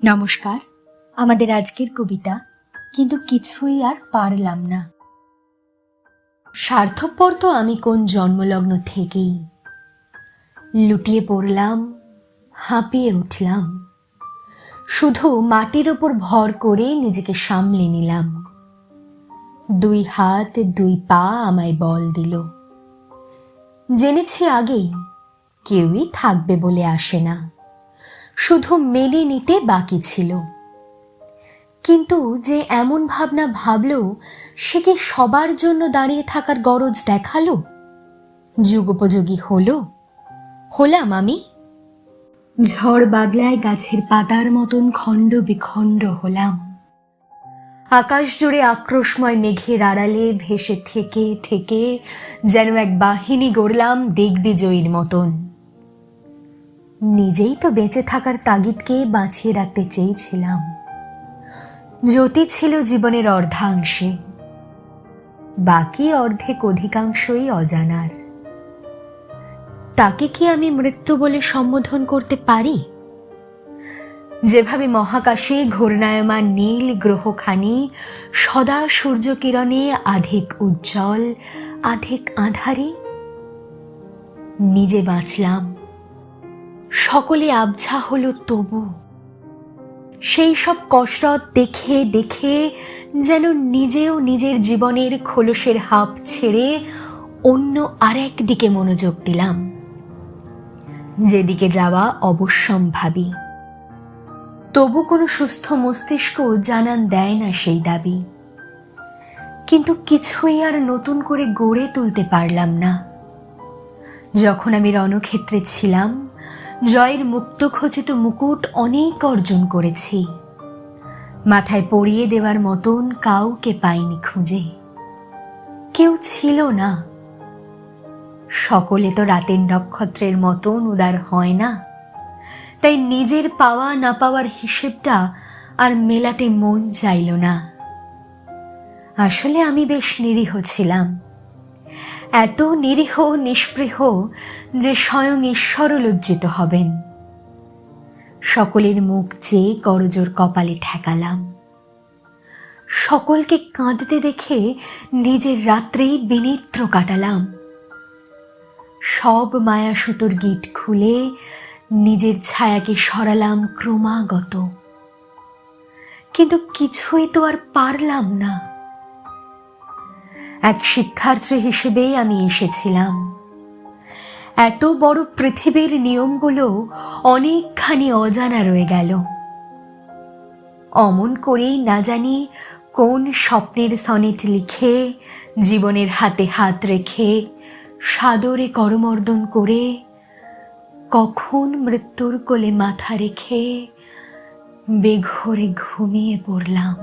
নমস্কার। আমাদের আজকের কবিতা কিন্তু কিছুই আর পারলাম না। স্বার্থপর তো আমি কোন জন্মলগ্ন থেকেই, লুটিয়ে পড়লাম, হাঁপিয়ে উঠলাম, শুধু মাটির ওপর ভর করে নিজেকে সামলে নিলাম। দুই হাত দুই পা আমায় বল দিল। জেনেছি আগেই কেউই থাকবে বলে আসে না, শুধু মেনে নিতে বাকি ছিল। কিন্তু যে এমন ভাবনা ভাবলো, সে কি সবার জন্য দাঁড়িয়ে থাকার গরজ দেখালো? যুগোপযোগী হলাম আমি? ঝড় বাদলায় গাছের পাতার মতন খণ্ড বিখণ্ড হলাম। আকাশ জুড়ে আক্রোশময় মেঘের আড়ালে ভেসে থেকে থেকে যেন এক বাহিনী গড়লাম দিগ্বিজয়ীর মতন। নিজেই তো বেঁচে থাকার তাগিদকে বাঁচিয়ে রাখতে চেয়েছিলাম। জ্যোতি ছিল জীবনের অর্ধাংশে, বাকি অর্ধেক অধিকাংশই অজানার। তাকে কি আমি মৃত্যু বলে সম্বোধন করতে পারি? যেভাবে মহাকাশে ঘূর্ণায়মান নীল গ্রহখানি সদা সূর্যকিরণে আধিক উজ্জ্বল আধিক আঁধারে, নিজে বাঁচলাম, সকলে আবছা হলো তবু। সেই সব কসরত দেখে দেখে যেন নিজেও নিজের জীবনের খোলসের হাঁপ ছেড়ে অন্য আরেক দিকে মনোযোগ দিলাম, যেদিকে যাওয়া অবশ্যম্ভাবী। তবু কোনো সুস্থ মস্তিষ্ক জানান দেয় না সেই দাবি। কিন্তু কিছুই আর নতুন করে গড়ে তুলতে পারলাম না। যখন আমি রণক্ষেত্রে ছিলাম, জয়ের মুক্তখচিত মুকুট অনেক অর্জন করেছি। মাথায় পরিয়ে দেওয়ার মতন কাউকে পাইনি খুঁজে। কেউ ছিল না। সকলে তো রাতের নক্ষত্রের মতন উদার হয় না। তাই নিজের পাওয়া না পাওয়ার হিসেবটা আর মেলাতে মন চাইল না। আসলে আমি বেশ নিরীহ ছিলাম, এত নিরীহ নিষ্পৃহ যে স্বয়ং ঈশ্বরও লজ্জিত হবেন। সকলের মুখ চেয়ে করজোর কপালে ঠেকালাম। সকলকে কাঁদতে দেখে নিজের রাত্রেই বিনিদ্র কাটালাম। সব মায়া সুতোর গিট খুলে নিজের ছায়াকে সরালাম ক্রমাগত। কিন্তু কিছুই তো আর পারলাম না। এক শিক্ষার্থী হিসেবেই আমি এসেছিলাম। এত বড় পৃথিবীর নিয়মগুলো অনেকখানি অজানা রয়ে গেল। অমন করেই না জানি কোন স্বপ্নের সনেট লিখে, জীবনের হাতে হাত রেখে, সাদরে করমর্দন করে, কখন মৃত্যুর কোলে মাথা রেখে বেঘোরে ঘুমিয়ে পড়লাম।